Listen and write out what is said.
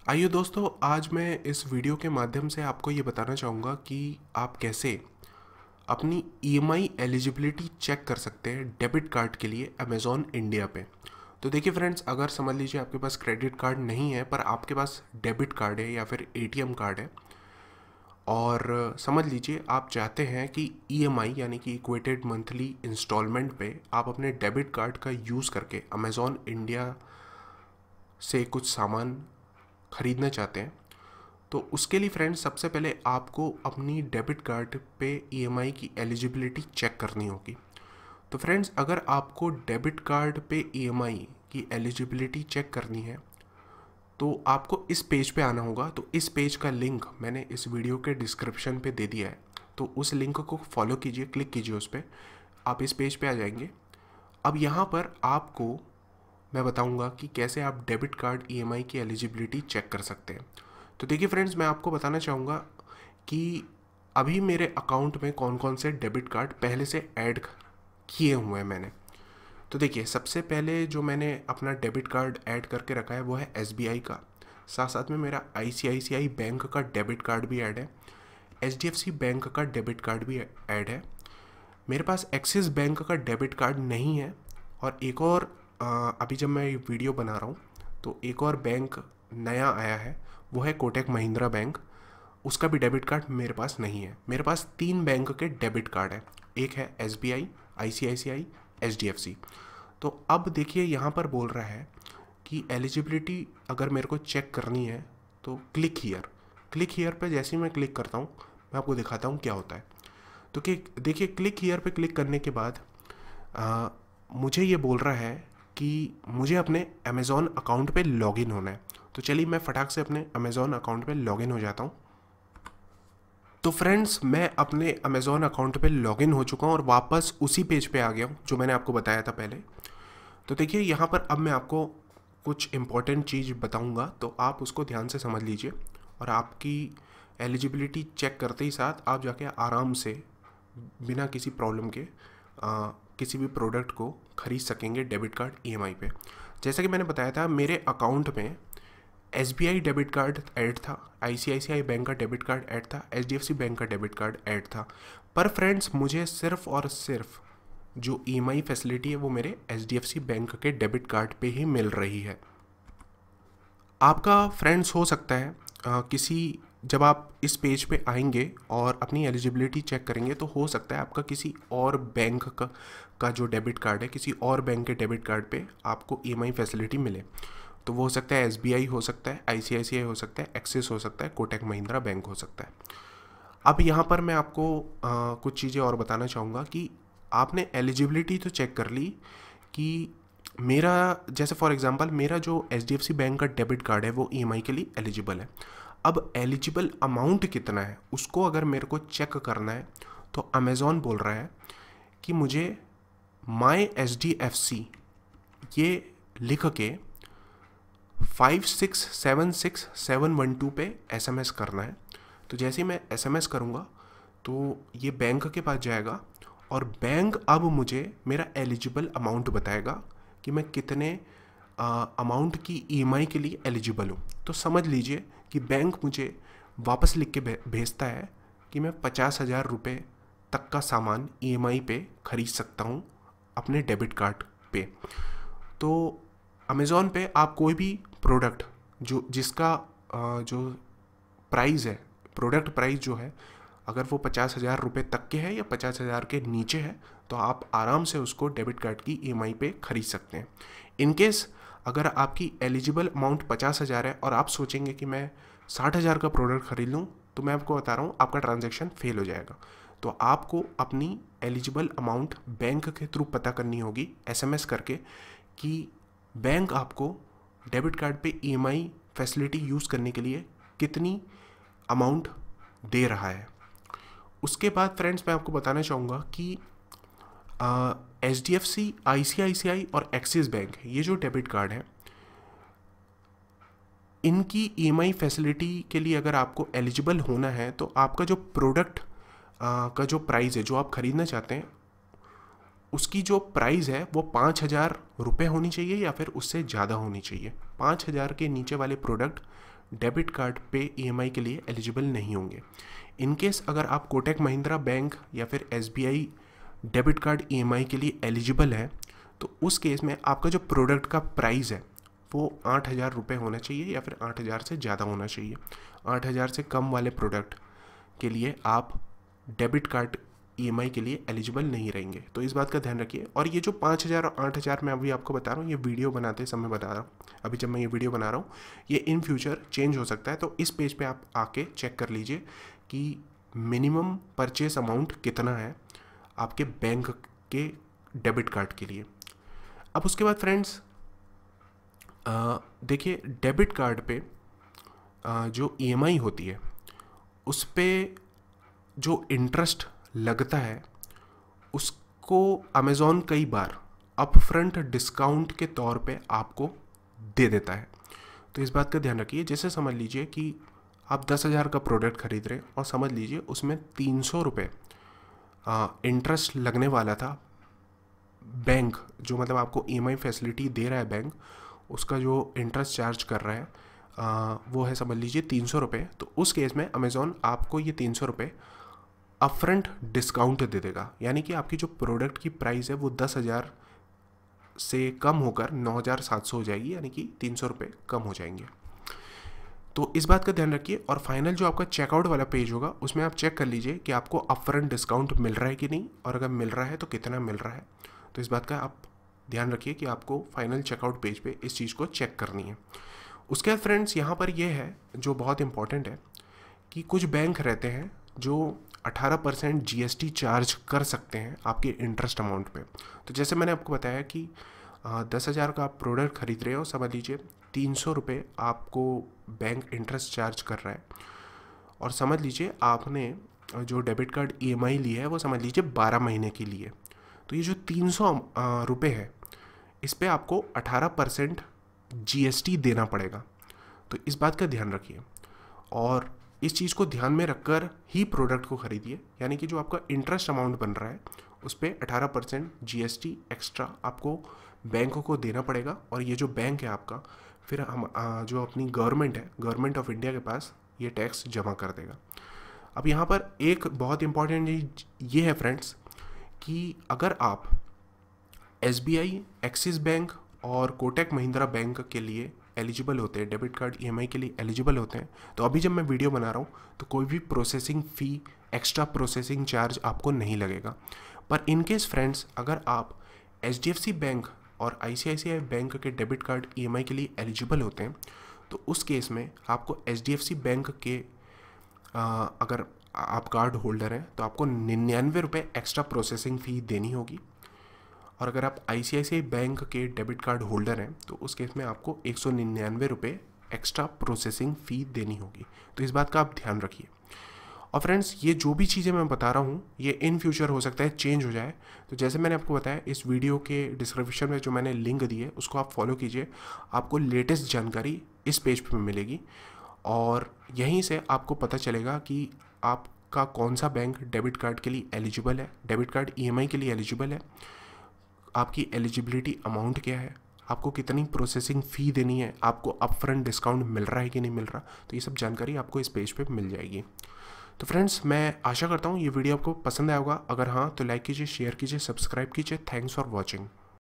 आइए दोस्तों, आज मैं इस वीडियो के माध्यम से आपको ये बताना चाहूँगा कि आप कैसे अपनी ईएमआई एलिजिबिलिटी चेक कर सकते हैं डेबिट कार्ड के लिए अमेज़ॉन इंडिया पे। तो देखिए फ्रेंड्स, अगर समझ लीजिए आपके पास क्रेडिट कार्ड नहीं है पर आपके पास डेबिट कार्ड है या फिर एटीएम कार्ड है, और समझ लीजिए आप चाहते हैं कि ईएमआई यानी कि इक्वेटेड मंथली इंस्टॉलमेंट पे आप अपने डेबिट कार्ड का यूज़ करके अमेज़ॉन इंडिया से कुछ सामान ख़रीदना चाहते हैं। तो उसके लिए फ्रेंड्स, सबसे पहले आपको अपनी डेबिट कार्ड पे ईएमआई की एलिजिबिलिटी चेक करनी होगी। तो फ्रेंड्स, अगर आपको डेबिट कार्ड पे ईएमआई की एलिजिबिलिटी चेक करनी है तो आपको इस पेज पे आना होगा। तो इस पेज का लिंक मैंने इस वीडियो के डिस्क्रिप्शन पे दे दिया है, तो उस लिंक को फॉलो कीजिए, क्लिक कीजिए उस पर, आप इस पेज पे आ जाएंगे। अब यहाँ पर आपको मैं बताऊंगा कि कैसे आप डेबिट कार्ड ईएमआई की एलिजिबिलिटी चेक कर सकते हैं। तो देखिए फ्रेंड्स, मैं आपको बताना चाहूँगा कि अभी मेरे अकाउंट में कौन कौन से डेबिट कार्ड पहले से ऐड किए हुए हैं मैंने। तो देखिए, सबसे पहले जो मैंने अपना डेबिट कार्ड ऐड करके रखा है वो है एसबीआई का। साथ साथ में मेरा आईसीआईसीआई बैंक का डेबिट कार्ड भी ऐड है, एचडीएफसी बैंक का डेबिट कार्ड भी ऐड है। मेरे पास एक्सिस बैंक का डेबिट कार्ड नहीं है, और एक और अभी जब मैं ये वीडियो बना रहा हूँ तो एक और बैंक नया आया है, वो है कोटक महिंद्रा बैंक। उसका भी डेबिट कार्ड मेरे पास नहीं है। मेरे पास 3 बैंक के डेबिट कार्ड है, एक है एसबीआई, आईसीआईसीआई, एचडीएफसी। तो अब देखिए, यहाँ पर बोल रहा है कि एलिजिबिलिटी अगर मेरे को चेक करनी है तो क्लिक हियर। क्लिक हियर पे जैसे ही मैं क्लिक करता हूँ, मैं आपको दिखाता हूँ क्या होता है। तो कि देखिए, क्लिक हियर पे क्लिक करने के बाद मुझे ये बोल रहा है कि मुझे अपने अमेज़ॉन अकाउंट पे लॉगिन होना है। तो चलिए मैं फटाक से अपने अमेज़ॉन अकाउंट पे लॉगिन हो जाता हूँ। तो फ्रेंड्स, मैं अपने अमेज़ॉन अकाउंट पे लॉगिन हो चुका हूँ और वापस उसी पेज पे आ गया हूँ जो मैंने आपको बताया था पहले। तो देखिए, यहाँ पर अब मैं आपको कुछ इम्पॉर्टेंट चीज़ बताऊँगा, तो आप उसको ध्यान से समझ लीजिए, और आपकी एलिजिबिलिटी चेक करते ही साथ आप जाके आराम से बिना किसी प्रॉब्लम के किसी भी प्रोडक्ट को ख़रीद सकेंगे डेबिट कार्ड ईएमआई पे। जैसा कि मैंने बताया था, मेरे अकाउंट में एसबीआई डेबिट कार्ड ऐड था, आईसीआईसीआई बैंक का डेबिट कार्ड ऐड था, एचडीएफसी बैंक का डेबिट कार्ड ऐड था। पर फ्रेंड्स, मुझे सिर्फ और सिर्फ जो ईएमआई फैसिलिटी है वो मेरे एचडीएफसी बैंक के डेबिट कार्ड पे ही मिल रही है। आपका फ्रेंड्स हो सकता है किसी जब आप इस पेज पे आएंगे और अपनी एलिजिबिलिटी चेक करेंगे तो हो सकता है आपका किसी और बैंक का जो डेबिट कार्ड है, किसी और बैंक के डेबिट कार्ड पे आपको ईएमआई फैसिलिटी मिले। तो वो हो सकता है एसबीआई हो सकता है, आईसीआईसीआई हो सकता है, एक्सिस हो सकता है, कोटक महिंद्रा बैंक हो सकता है। अब यहाँ पर मैं आपको कुछ चीज़ें और बताना चाहूँगा कि आपने एलिजिबिलिटी तो चेक कर ली कि मेरा, जैसे फॉर एग्जांपल मेरा जो एचडीएफसी बैंक का डेबिट कार्ड है वो ईएमआई के लिए एलिजिबल है। अब एलिजिबल अमाउंट कितना है उसको अगर मेरे को चेक करना है तो अमेज़ॉन बोल रहा है कि मुझे माई एचडीएफसी ये लिख के 5676 पे एसएमएस करना है। तो जैसे ही मैं एसएमएस करूँगा तो ये बैंक के पास जाएगा, और बैंक अब मुझे मेरा एलिजिबल अमाउंट बताएगा कि मैं कितने अमाउंट की ईएमआई के लिए एलिजिबल हूँ। तो समझ लीजिए कि बैंक मुझे वापस लिख के भेजता है कि मैं 50,000 रुपये तक का सामान ईएमआई पे ख़रीद सकता हूँ अपने डेबिट कार्ड पे। तो अमेज़ॉन पे आप कोई भी प्रोडक्ट जिसका जो प्राइस है, प्रोडक्ट प्राइस जो है, अगर वो 50,000 रुपये तक के है या 50,000 के नीचे है तो आप आराम से उसको डेबिट कार्ड की ईएमआई पे ख़रीद सकते हैं। इनकेस अगर आपकी एलिजिबल अमाउंट 50,000 है और आप सोचेंगे कि मैं 60,000 का प्रोडक्ट ख़रीद लूँ, तो मैं आपको बता रहा हूँ आपका ट्रांजैक्शन फेल हो जाएगा। तो आपको अपनी एलिजिबल अमाउंट बैंक के थ्रू पता करनी होगी एसएमएस करके कि बैंक आपको डेबिट कार्ड पे ईएमआई फैसिलिटी यूज़ करने के लिए कितनी अमाउंट दे रहा है। उसके बाद फ्रेंड्स, मैं आपको बताना चाहूँगा कि एचडीएफसी, आईसीआईसीआई और एक्सिस बैंक, ये जो डेबिट कार्ड है, इनकी ईएमआई फैसिलिटी के लिए अगर आपको एलिजिबल होना है तो आपका जो प्रोडक्ट का जो प्राइस है जो आप ख़रीदना चाहते हैं उसकी जो प्राइस है वो 5,000 रुपये होनी चाहिए या फिर उससे ज़्यादा होनी चाहिए। 5,000 के नीचे वाले प्रोडक्ट डेबिट कार्ड पे ईएमआई के लिए एलिजिबल नहीं होंगे। इन केस अगर आप कोटक महिंद्रा बैंक या फिर एसबीआई डेबिट कार्ड ईएमआई के लिए एलिजिबल है, तो उस केस में आपका जो प्रोडक्ट का प्राइस है वो 8,000 रुपये होना चाहिए या फिर 8,000 से ज़्यादा होना चाहिए। 8,000 से कम वाले प्रोडक्ट के लिए आप डेबिट कार्ड ईएमआई के लिए एलिजिबल नहीं रहेंगे। तो इस बात का ध्यान रखिए। और ये जो 5,000 और 8,000 मैं अभी आपको बता रहा हूँ, ये वीडियो बनाते समय बता रहा हूँ, अभी जब मैं ये वीडियो बना रहा हूँ, ये इन फ्यूचर चेंज हो सकता है। तो इस पेज पे आप आके चेक कर लीजिए कि मिनिमम परचेस अमाउंट कितना है आपके बैंक के डेबिट कार्ड के लिए। अब उसके बाद फ्रेंड्स देखिए, डेबिट कार्ड पे जो ईएमआई होती है उस पर जो इंटरेस्ट लगता है उसको अमेज़ॉन कई बार अपफ्रंट डिस्काउंट के तौर पे आपको दे देता है। तो इस बात का ध्यान रखिए। जैसे समझ लीजिए कि आप 10,000 का प्रोडक्ट खरीद रहे हैं और समझ लीजिए उसमें 300 रुपये इंटरेस्ट लगने वाला था। बैंक जो मतलब आपको ईएमआई फैसिलिटी दे रहा है, बैंक उसका जो इंटरेस्ट चार्ज कर रहा है वो है समझ लीजिए 300 रुपये। तो उस केस में अमेज़ॉन आपको ये 300 रुपये अपफ्रंट डिस्काउंट दे देगा, यानी कि आपकी जो प्रोडक्ट की प्राइस है वो 10,000 से कम होकर 9,700 हो जाएगी, यानी कि 300 रुपये कम हो जाएंगे। तो इस बात का ध्यान रखिए। और फाइनल जो आपका चेकआउट वाला पेज होगा उसमें आप चेक कर लीजिए कि आपको अपफ्रंट डिस्काउंट मिल रहा है कि नहीं, और अगर मिल रहा है तो कितना मिल रहा है। तो इस बात का आप ध्यान रखिए कि आपको फाइनल चेकआउट पेज पे इस चीज़ को चेक करनी है। उसके बाद फ्रेंड्स यहाँ पर यह है जो बहुत इंपॉर्टेंट है कि कुछ बैंक रहते हैं जो 18% जीएसटी चार्ज कर सकते हैं आपके इंटरेस्ट अमाउंट पे। तो जैसे मैंने आपको बताया कि 10,000 का आप प्रोडक्ट खरीद रहे हो, समझ लीजिए 300 रुपये आपको बैंक इंटरेस्ट चार्ज कर रहा है, और समझ लीजिए आपने जो डेबिट कार्ड ईएमआई ली है वो समझ लीजिए 12 महीने के लिए। तो ये जो 300 रुपये है इस पर आपको 18% जीएसटी देना पड़ेगा। तो इस बात का ध्यान रखिए और इस चीज़ को ध्यान में रखकर ही प्रोडक्ट को खरीदिए, यानी कि जो आपका इंटरेस्ट अमाउंट बन रहा है उस पर 18% जीएसटी एक्स्ट्रा आपको बैंक को देना पड़ेगा। और ये जो बैंक है आपका फिर हम जो अपनी गवर्नमेंट है, गवर्नमेंट ऑफ इंडिया के पास ये टैक्स जमा कर देगा। अब यहाँ पर एक बहुत इंपॉर्टेंट चीज़ ये है फ्रेंड्स कि अगर आप एसबीआई, एक्सिस बैंक और कोटक महिंद्रा बैंक के लिए एलिजिबल होते हैं, डेबिट कार्ड ईएमआई के लिए एलिजिबल होते हैं, तो अभी जब मैं वीडियो बना रहा हूँ तो कोई भी processing fee, extra processing charge आपको नहीं लगेगा। पर इन केस फ्रेंड्स अगर आप एचडीएफसी बैंक और आईसीआईसीआई बैंक के डेबिट कार्ड ईएमआई के लिए एलिजिबल होते हैं तो उस केस में आपको एचडीएफसी बैंक के अगर आप कार्ड होल्डर हैं तो आपको 99 रुपये एक्स्ट्रा प्रोसेसिंग फ़ी देनी होगी, और अगर आप आईसीआईसीआई बैंक के डेबिट कार्ड होल्डर हैं तो उस केस में आपको 199 रुपये एक्स्ट्रा प्रोसेसिंग फ़ी देनी होगी। तो इस बात का आप ध्यान रखिए। और फ्रेंड्स ये जो भी चीज़ें मैं बता रहा हूँ ये इन फ्यूचर हो सकता है चेंज हो जाए। तो जैसे मैंने आपको बताया इस वीडियो के डिस्क्रिप्शन में जो मैंने लिंक दी है उसको आप फॉलो कीजिए, आपको लेटेस्ट जानकारी इस पेज पर मिलेगी और यहीं से आपको पता चलेगा कि आपका कौन सा बैंक डेबिट कार्ड के लिए एलिजिबल है, डेबिट कार्ड ईएमआई के लिए एलिजिबल है, आपकी एलिजिबिलिटी अमाउंट क्या है, आपको कितनी प्रोसेसिंग फ़ी देनी है, आपको अपफ्रंट डिस्काउंट मिल रहा है कि नहीं मिल रहा। तो ये सब जानकारी आपको इस पेज पे मिल जाएगी। तो फ्रेंड्स मैं आशा करता हूँ ये वीडियो आपको पसंद आया होगा। अगर हाँ तो लाइक कीजिए, शेयर कीजिए, सब्सक्राइब कीजिए। Thanks for watching.